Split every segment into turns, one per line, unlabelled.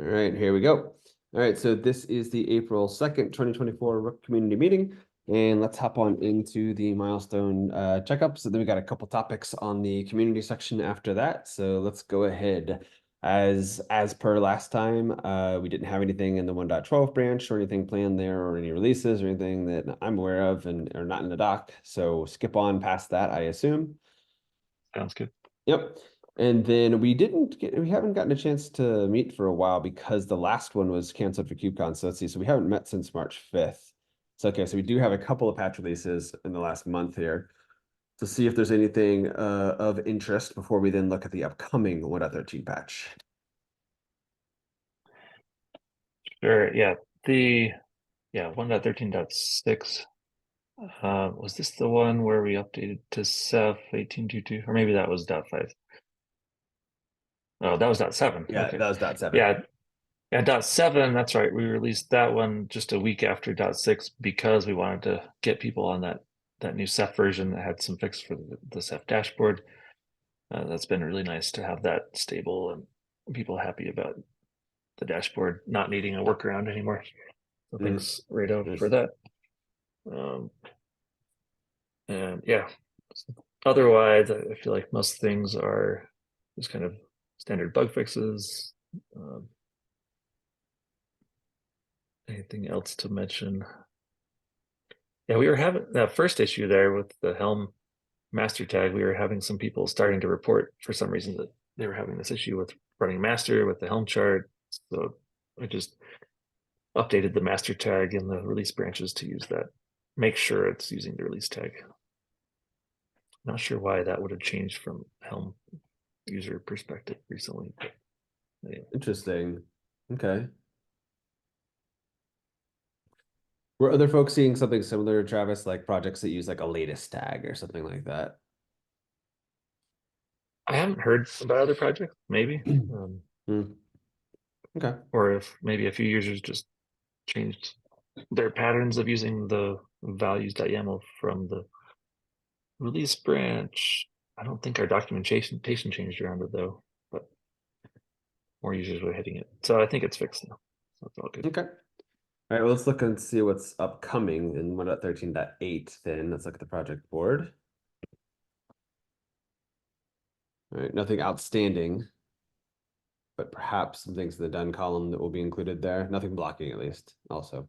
All right, here we go. All right, so this is the April 2nd, 2024 Rook Community Meeting. And let's hop on into the milestone checkup. So then we got a couple topics on the community section after that. So let's go ahead. As per last time, we didn't have anything in the 1.12 branch or anything planned there or any releases or anything that I'm aware of and are not in the doc. So skip on past that, I assume.
Sounds good.
Yep. And then we haven't gotten a chance to meet for a while because the last one was canceled for KubeCon. So let's see. So we haven't met since March 5th. So okay, so we do have a couple of patch releases in the last month here to see if there's anything of interest before we then look at the upcoming 1.13 patch.
Sure. Yeah. The 1.13.6. Was this the one where we updated to Ceph 18.2.2? Or maybe that was .5. Oh, that was .7.
Yeah,
Okay.
that was .7.
Yeah, .7, that's right. We released that one just a week after .6 because we wanted to get people on that new Ceph version that had some fix for the Ceph dashboard. That's been really nice to have that stable and people happy about the dashboard not needing a workaround anymore. So thanks, Rado,
Nice.
for that. And yeah, otherwise, I feel like most things are just kind of standard bug fixes. Anything else to mention? Yeah, we were having that first issue there with the Helm master tag. We were having some people starting to report for some reason that they were having this issue with running master with the Helm chart. So I just updated the master tag in the release branches to use that. Make sure it's using the release tag. Not sure why that would have changed from Helm user perspective recently. But anyway.
Interesting. Okay. Were other folks seeing something similar, Travis, like projects that use like a latest tag or something like that?
I haven't heard about other projects, maybe.
Okay.
Or if maybe a few users just changed their patterns of using the values.yaml from the release branch. I don't think our documentation changed around it though, but more users were hitting it. So I think it's fixed now. So it's all good.
Okay. All right, well, let's look and see what's upcoming in 1.13.8 then. Let's look at the project board. All right, nothing outstanding, but perhaps some things in the done column that will be included there. Nothing blocking, at least, also.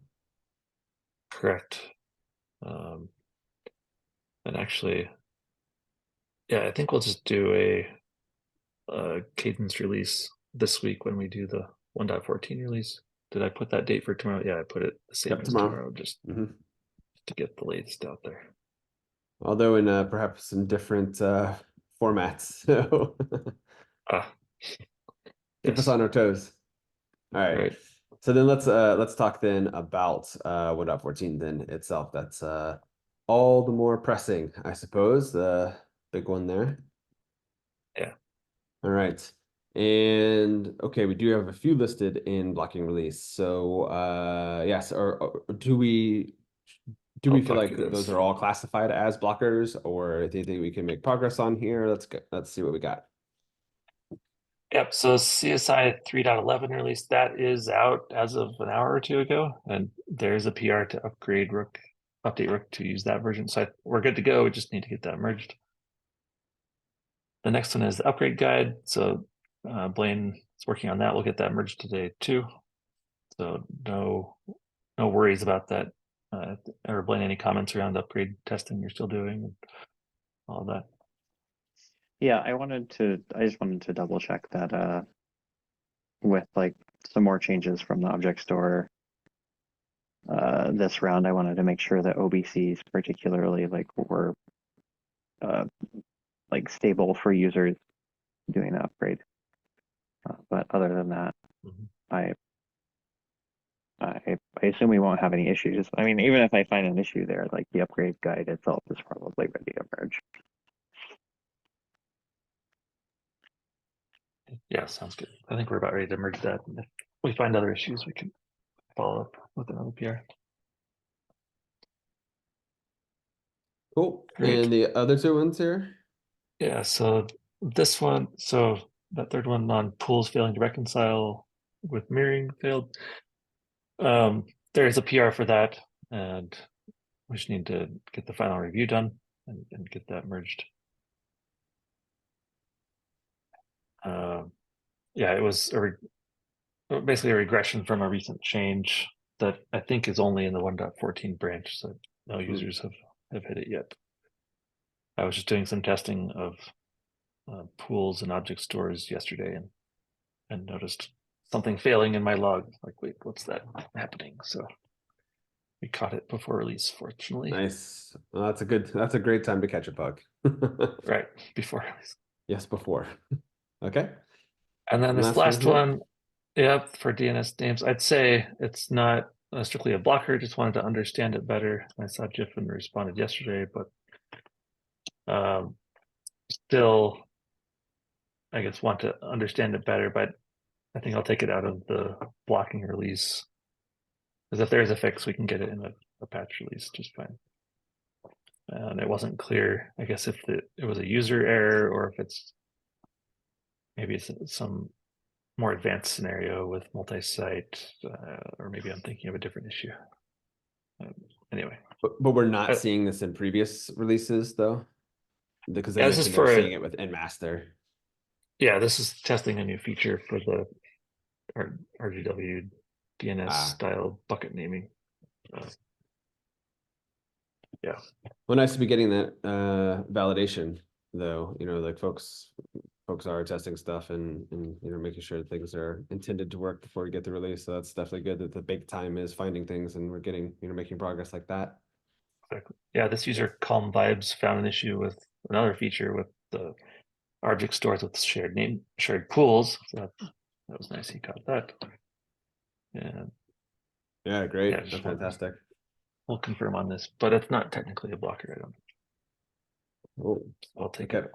Correct. And actually, yeah, I think we'll just do a cadence release this week when we do the 1.14 release. Did I put that date for tomorrow? Yeah, I put it the same as tomorrow, just to get the latest out there.
Although in perhaps in different formats. So keep us
Yes.
on our toes. All right. So then let's talk then about 1.14 then itself. That's all the more pressing, I suppose. The big one there.
Yeah.
All right. And okay, we do have a few listed in blocking release. So yes, or do we feel like those are all classified as blockers, or do you think we can make progress on here? Let's see what we got.
Yep. So CSI 3.11 release that is out as of an hour or two ago, and there's a PR to update Rook to use that version. So we're good to go. We just need to get that merged. The next one is the upgrade guide. So Blaine is working on that. We'll get that merged today too. So no worries about that. Or Blaine, any comments around upgrade testing you're still doing and all that?
Yeah, I just wanted to double check that with like some more changes from the object store this round, I wanted to make sure that OBCs particularly were like stable for users doing the upgrade. But other than that, I assume we won't have any issues. I mean, even if I find an issue there, like the upgrade guide itself is probably ready to merge.
Yeah, sounds good. I think we're about ready to merge that. And if we find other issues, we can follow up with another PR.
Cool.
Great.
And the other two ones here?
Yeah, so this one, so that third one on pools failing to reconcile, with mirroring failed. There is a PR for that, and we just need to get the final review done and get that merged. Yeah, it was basically a regression from a recent change that I think is only in the 1.14 branch, so no users have hit it yet. I was just doing some testing of pools and object stores yesterday and noticed something failing in my log. Like, wait, what's that happening? So we caught it before release, fortunately.
Nice. Well, that's a great time to catch a bug.
Right, before release.
Yes, before. Okay.
And then this last
here.
one, yep, for DNS names, I'd say it's not strictly a blocker, just wanted to understand it better. I saw Jiffin responded yesterday, but still, I guess, want to understand it better, but I think I'll take it out of the blocking release. Because if there's a fix, we can get it in a patch release just fine. And it wasn't clear, I guess, if it was a user error or if maybe it's some more advanced scenario with multi-site, or maybe I'm thinking of a different issue. Anyway.
But we're not seeing this in previous releases though, because they
this is
mentioned they're
for
seeing it with nmaster.
Yeah, this is testing a new feature for the RGW DNS style bucket naming. Yeah.
Well, nice to be getting that validation though. Like folks are testing stuff and making sure things are intended to work before we get the release. So that's definitely good that the big time is finding things and we're getting making progress like that.
Exactly. Yeah, this user Calm Vibes found an issue with another feature with the object stores with shared pools. So that was nice. He caught that.
Yeah, great.
Yeah,
That's fantastic.
We'll confirm on this, but it's not technically a blocker. I don't.
Oh,
I'll take
it.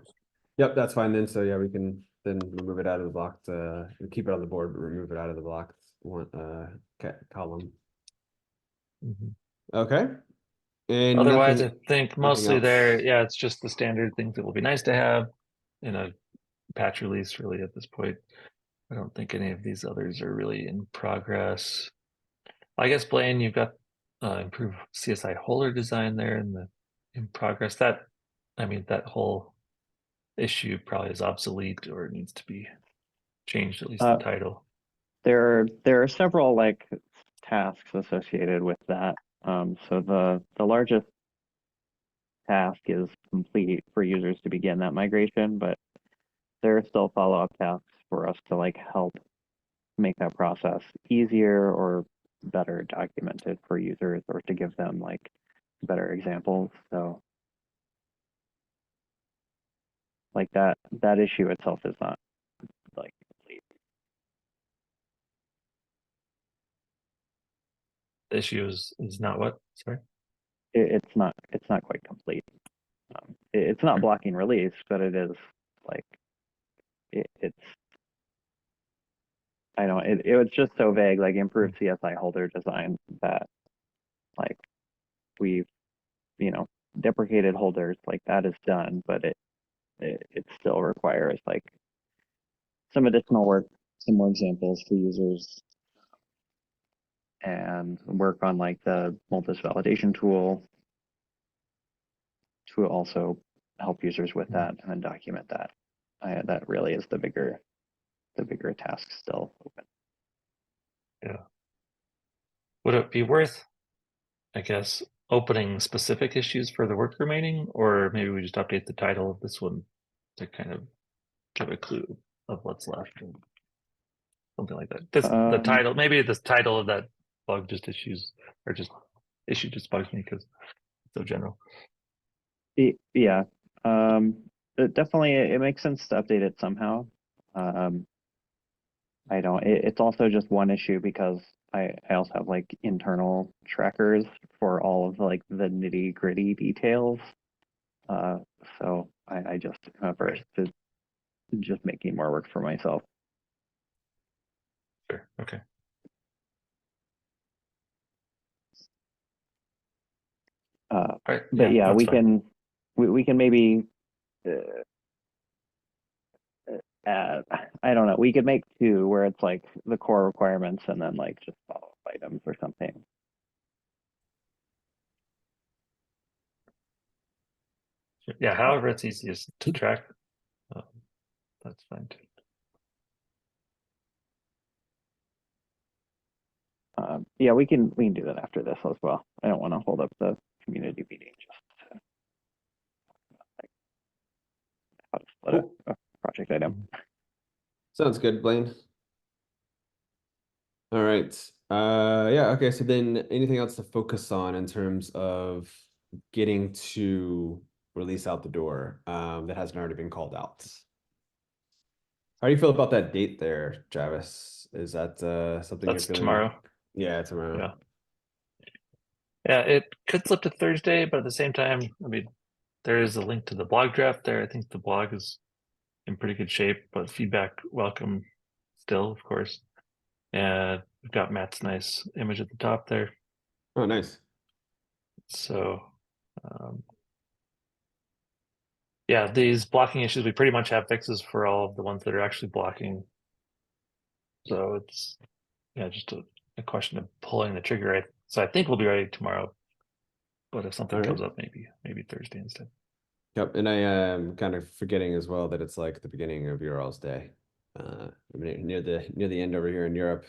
Yep, that's fine then. So yeah, we can then remove it out of the blocked. Keep it on the board, but remove it out of the blocked column. Okay. And
otherwise, I think mostly there. Yeah, it's just the standard things that will be nice to have in a patch release. Really, at this point, I don't think any of these others are really in progress. I guess Blaine, you've got improved CSI holder design there in progress. That whole issue probably is obsolete or needs to be changed, at least the title.
There are several tasks associated with that. So the largest task is complete for users to begin that migration, but there are still follow-up tasks for us to help make that process easier or better documented for users, or to give them better examples. So that issue itself is not complete.
The issue is not what? Sorry.
It's not quite complete. It's not blocking release, but it is it's. I know it was just so vague, improved CSI holder design, that we've deprecated holders, that is done, but it still requires some additional work, some more examples for users, and work on the Multis validation tool to also help users with that and then document that. That really is the bigger task still open.
Yeah. Would it be worth, I guess, opening specific issues for the work remaining, or maybe we just update the title of this one to kind of give a clue of what's left, and something like that. The title, maybe the title of that bug just issues, or just issue just bugs me because it's so general.
Yeah, definitely it makes sense to update it somehow. I don't. It's also just one issue because I also have internal trackers for all of the nitty gritty details. So I just averse to just making more work for myself.
Sure. Okay.
Right. But yeah, we can maybe I don't know. We could make two where it's like the core requirements and then like just follow-up items or something.
Yeah, however it's easiest to track, that's fine too.
Yeah, we can do that after this as well. I don't want to hold up the community meeting just to like how to split
Cool.
a project item.
Sounds good, Blaine. All right. Yeah, okay. So then anything else to focus on in terms of getting to release out the door that hasn't already been called out? How do you feel about that date there, Travis? Is that something you're
That's
feeling?
tomorrow.
Yeah, tomorrow.
Yeah. Yeah, it could slip to Thursday, but at the same time, I mean, there is a link to the blog draft there. I think the blog is in pretty good shape, but feedback welcome still, of course. And we've got Matt's nice image at the top there.
Oh, nice.
So, yeah, these blocking issues, we pretty much have fixes for all of the ones that are actually blocking. So it's, yeah, just a question of pulling the trigger. So I think we'll be ready tomorrow. But if something comes up, maybe Thursday instead.
Yep, and I am kind of forgetting as well that it's like the beginning of your all's day. I mean, near the end over here in Europe.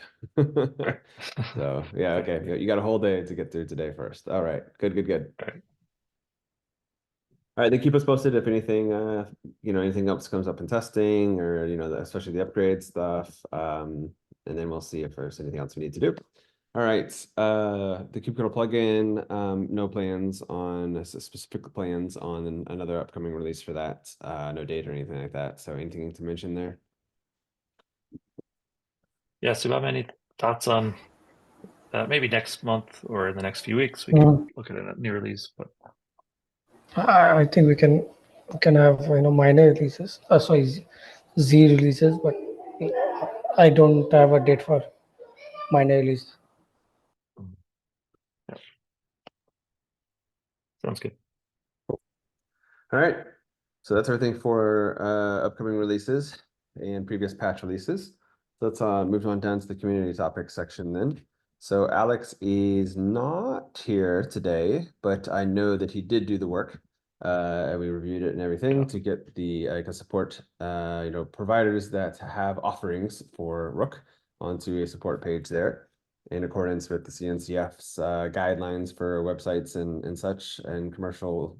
So yeah, okay. You got a whole day to get through today first. All right, good.
All right.
All right, then keep us posted if anything, anything else comes up in testing or, especially the upgrade stuff. And then we'll see if there's anything else we need to do. All right, the kubectl plugin, no plans on specific plans on another upcoming release for that. No date or anything like that. So anything to mention there?
Yeah, so about any thoughts on maybe next month or in the next few weeks we can look at a new release, but
I think we can have minor releases. Sorry, Z releases, but I don't have a date for minor release.
yeah. Sounds good.
All right. So that's everything for upcoming releases and previous patch releases. Let's move on down to the community topics section then. So Alex is not here today, but I know that he did do the work. We reviewed it and everything to get the support providers that have offerings for Rook onto a support page there in accordance with the CNCF's guidelines for websites and such and commercial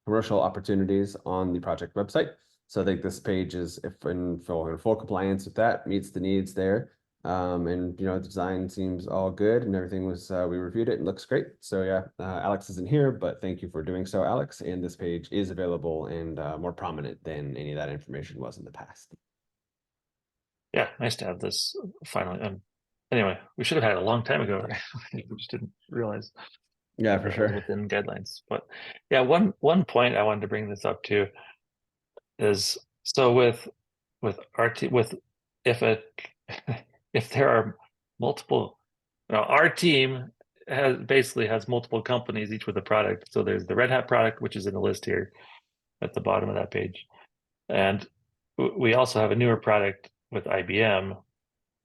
opportunities on the project website. So I think this page is in full compliance with that, meets the needs there. And the design seems all good and everything was, we reviewed it and looks great. So yeah, Alex isn't here, but thank you for doing so, Alex. And this page is available and more prominent than any of that information was in the past.
Yeah, nice to have this finally. Anyway, we should have had it a long time ago. We just didn't realize.
Yeah, for sure.
Within guidelines, but yeah, one point I wanted to bring this up to is so with RT if there are multiple, our team basically has multiple companies, each with a product. So there's the Red Hat product, which is in the list here at the bottom of that page, and we also have a newer product with IBM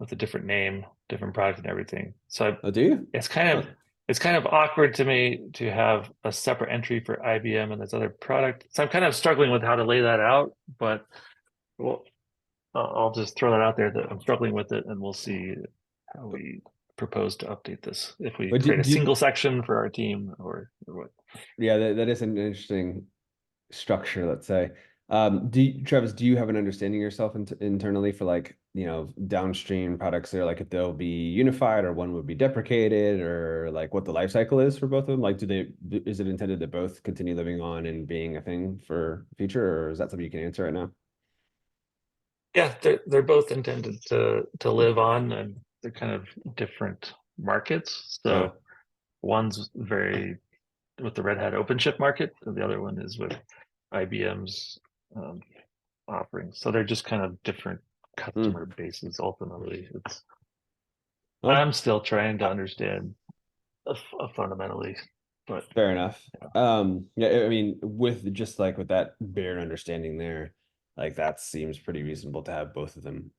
with a different name, different product, and everything. So
do you?
It's kind of awkward to me to have a separate entry for IBM and this other product. So I'm kind of struggling with how to lay that out, but I'll just throw that out there that I'm struggling with it, and we'll see how we propose to update this. If we create a single section for our team or what.
Yeah, that is an interesting structure, let's say. Travis, do you have an understanding yourself internally for like, downstream products there, like if they'll be unified or one would be deprecated or like what the life cycle is for both of them? Like, is it intended to both continue living on and being a thing for future, or is that something you can answer right now?
Yeah, they're both intended to live on, and they're kind of different markets. So one's very with the Red Hat OpenShift market, and the other one is with IBM's offerings. So they're just kind of different customer bases. Ultimately, I'm still trying to understand fundamentally, but
fair enough. Yeah, I mean, with that bare understanding there, like that seems pretty reasonable to have both of them,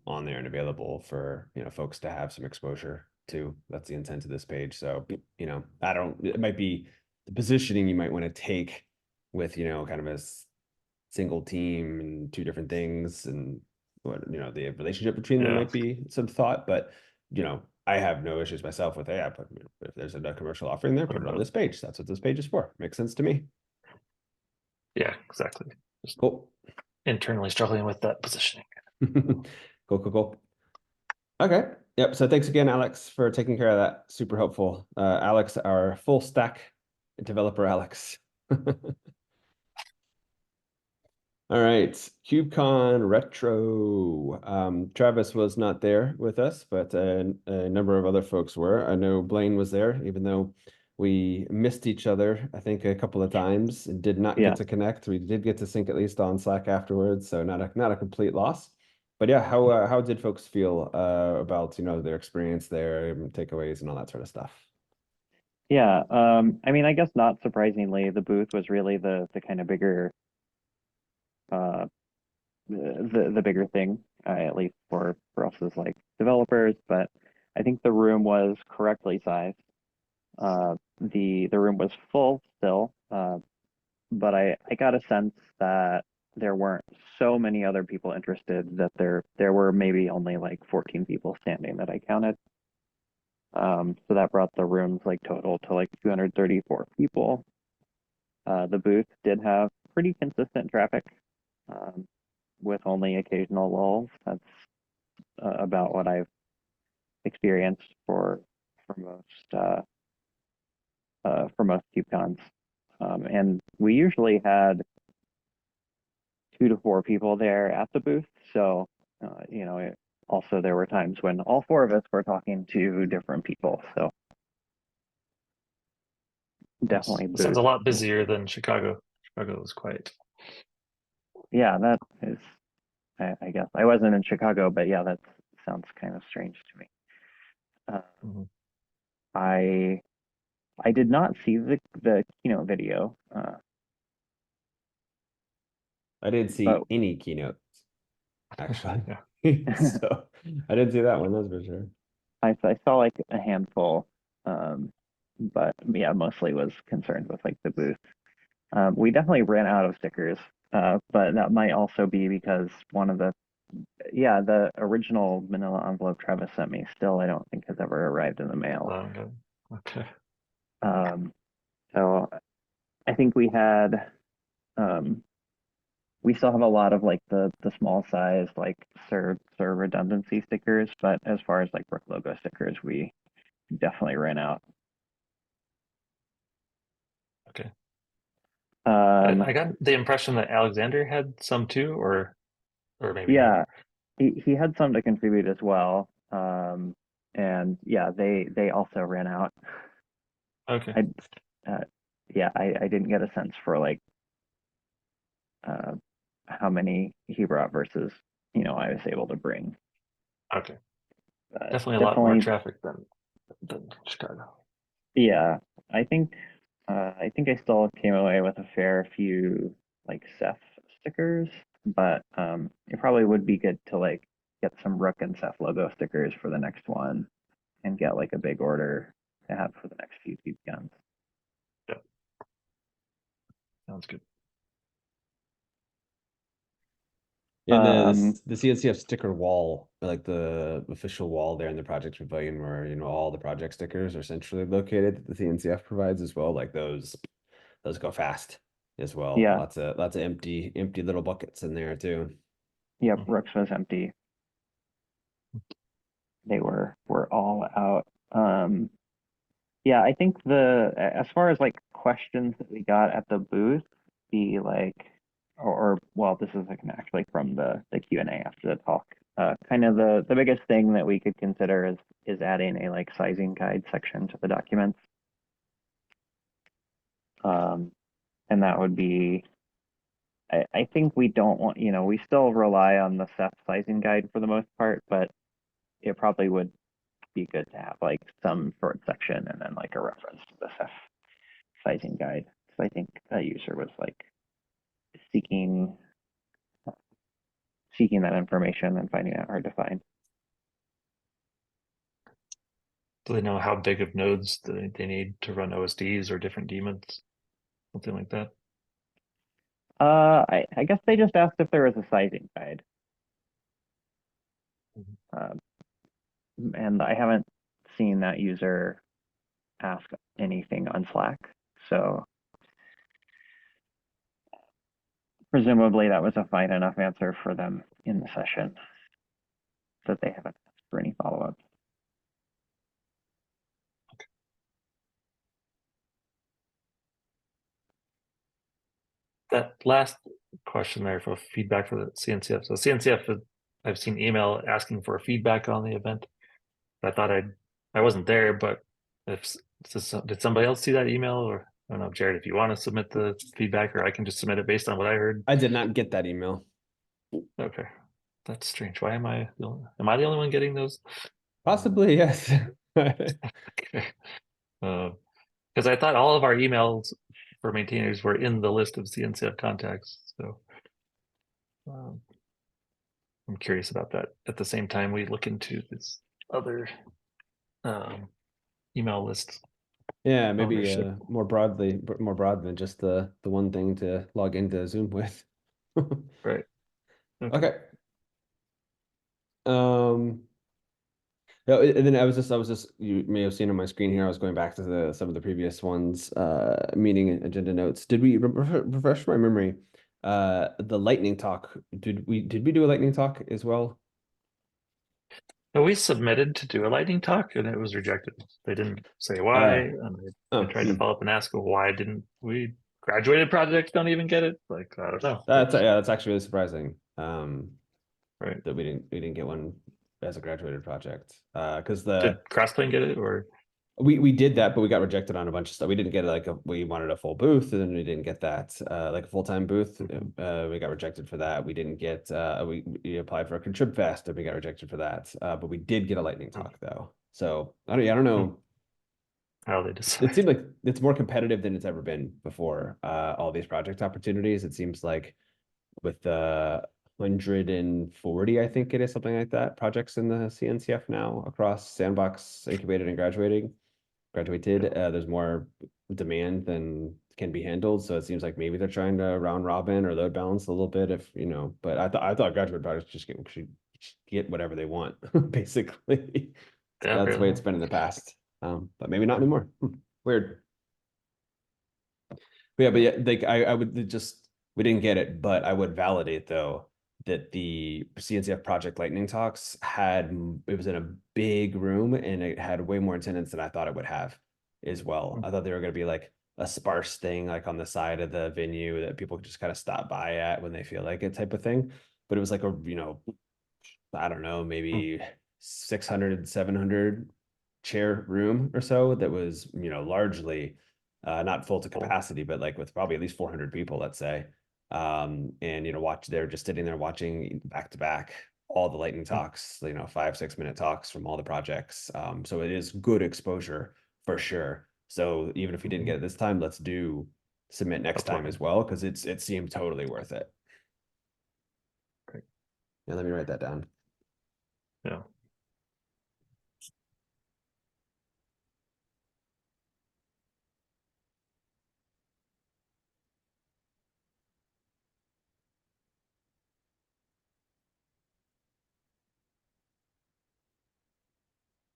on there and available for, folks to have some exposure to. That's the intent of this page. So, it might be the positioning you might want to take with, kind of a single team and two different things, and what, the relationship between them
Yeah.
might be some thought, but, I have no issues myself with, but if there's a commercial offering there, put it on this page. That's what this page is for. Makes sense to me.
Yeah, exactly. Just
Cool.
internally struggling with that positioning.
Cool. Okay. Yep. So thanks again, Alex, for taking care of that. Super helpful. Alex, our full stack developer, Alex. All right, KubeCon Retro. Travis was not there with us, but a number of other folks were. I know Blaine was there, even though we missed each other, I think, a couple of times and did not
Yeah.
get to connect. We did get to sync at least on Slack afterwards, so not a complete loss. But yeah, how did folks feel about their experience there, and takeaways, and all that sort of stuff?
Yeah, I mean, I guess not surprisingly, the booth was really the kind of bigger the bigger thing, at least for us as like developers. But I think the room was correctly sized. The room was full still, but I got a sense that there weren't so many other people interested, that there were maybe only like 14 people standing that I counted. So that brought the room's like total to like 234 people. The booth did have pretty consistent traffic, with only occasional lulls. That's about what I've experienced for most KubeCons. And we usually had 2 to 4 people there at the booth. So, also there were times when all 4 of us were talking to different people. So definitely
It sounds
booth.
a lot busier than Chicago. Chicago was quiet.
Yeah, that is, I guess. I wasn't in Chicago, but yeah, that sounds kind of strange to me.
Mhm.
I did not see the keynote video.
I didn't see
But
any keynotes, actually.
Yeah.
So I didn't see that one, that's for sure.
I saw like a handful, but yeah, mostly was concerned with like the booth. We definitely ran out of stickers, but that might also be because the original manila envelope Travis sent me still, I don't think has ever arrived in the mail.
Okay.
So I think we still have a lot of like the small size like serve redundancy stickers, but as far as like Rook logo stickers, we definitely ran out.
Okay.
Um,
I got the impression that Alexander had some too, or maybe
yeah, he had some to contribute as well. And yeah, they also ran out.
not. Okay.
I didn't get a sense for like how many he brought versus I was able to bring.
Okay. Definitely a lot more traffic than Chicago.
Yeah, I think I still came away with a fair few like Ceph stickers, but it probably would be good to like get some Rook and Ceph logo stickers for the next one, and get like a big order to have for the next few guns.
Yeah. Sounds good.
And the CNCF sticker wall, like the official wall there in the project pavilion, where all the project stickers are centrally located, that the CNCF provides as well. Like those go fast as well.
Yeah.
Lots of empty little buckets in there too.
Yep, Rook's was empty. They were all out. Yeah, I think as far as like questions that we got at the booth, the like well, this is like actually from the Q&A after the talk. Kind of the biggest thing that we could consider is adding a like sizing guide section to the documents. And that would be, I think we don't want, we still rely on the Ceph sizing guide for the most part, but it probably would be good to have like some short section and then like a reference to the Ceph sizing guide. So I think that user was like seeking seeking that information and finding it hard to find.
Do they know how big of nodes they need to run OSDs or different daemons? Something like that.
I guess they just asked if there was a sizing guide. And I haven't seen that user ask anything on Slack. So presumably that was a fine enough answer for them in the session that they haven't asked for any follow-up.
That last question there for feedback for the CNCF. So CNCF, I've seen email asking for feedback on the event. I thought I wasn't there, but if did somebody else see that email, or I don't know, Jared, if you want to submit the feedback, or I can just submit it based on what I heard.
I did not get that email.
Okay, that's strange. Why am I the only one getting those?
Possibly, yes.
Okay. Because I thought all of our emails for maintainers were in the list of CNCF contacts. So I'm curious about that. At the same time, we look into this other email list.
Yeah, maybe
Ownership.
more broad than just the one thing to log into Zoom with.
Right.
Okay. No, and then I was just you may have seen on my screen here. I was going back to some of the previous ones, meeting agenda notes. Did we refresh my memory? The lightning talk. Did we do a lightning talk as well?
No, we submitted to do a lightning talk and it was rejected. They didn't say why. And I tried to follow up and ask why didn't we graduated projects don't even get it? Like, I don't know.
That's actually really surprising.
Right.
That we didn't get one as a graduated project. Because
Did Crossplane get it, or
we did that, but we got rejected on a bunch of stuff. We didn't get we wanted a full booth, and then we didn't get that like a full-time booth. We got rejected for that. We didn't get we applied for a Contrib Fest, and we got rejected for that. But we did get a lightning talk though. So I don't know
how they decide?
It seemed like it's more competitive than it's ever been before. All these project opportunities. It seems like with the 140, I think it is, something like that, projects in the CNCF now across sandbox, incubated, and graduated. There's more demand than can be handled, so it seems like maybe they're trying to round robin or load balance a little bit, if you know. But I thought graduate projects should get whatever they want, basically.
Yeah,
That's the way it's been in the past, but maybe not anymore. Weird. But yeah, like I would just, we didn't get it, but I would validate though that the CNCF Project Lightning Talks it was in a big room and it had way more attendance than I thought it would have as well. I thought they were going to be like a sparse thing, like on the side of the venue that people could just kind of stop by at when they feel like it, type of thing. But it was like I don't know, maybe 600, 700 chair room or so that was, largely not full to capacity, but like with probably at least 400 people, let's say. And they're just sitting there watching back to back all the lightning talks, 5-6 minute talks from all the projects. So it is good exposure for sure. So even if we didn't get it this time, let's submit next time as well, because it seemed totally worth it.
Great.
Yeah, let me write that down.
Yeah.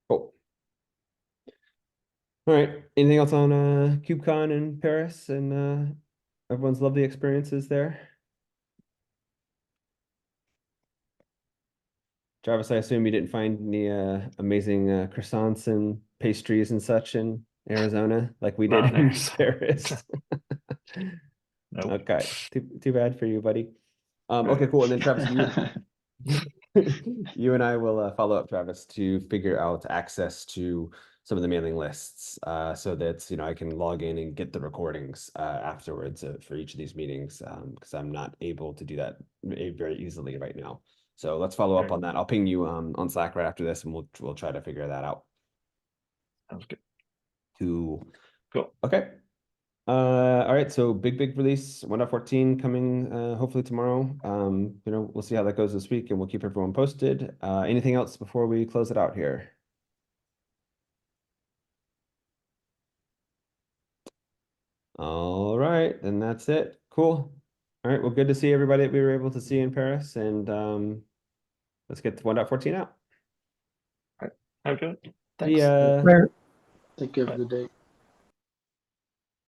Cool. All right. Anything else on KubeCon in Paris and everyone's lovely experiences there? Travis, I assume you didn't find any amazing croissants and pastries and such in Arizona like we did
Not in
in
Arizona.
Paris.
Nope.
Okay. Too bad for you, buddy.
Right.
Okay, cool. And then Travis, you and I will follow up, Travis, to figure out access to some of the mailing lists so that I can log in and get the recordings afterwards for each of these meetings, because I'm not able to do that very easily right now. So let's follow up on that. I'll ping you on Slack right after this, and we'll try to figure that out.
Sounds good.
Cool.
Cool.
Okay. All right, so big release 1.14 coming hopefully tomorrow. We'll see how that goes this week and we'll keep everyone posted. Anything else before we close it out here? All right, then that's it. Cool. All right, well, good to see everybody that we were able to see in Paris, and let's get 1.14 out.
Have a good one.
See
Thanks.
ya.
Where
Take care of the day.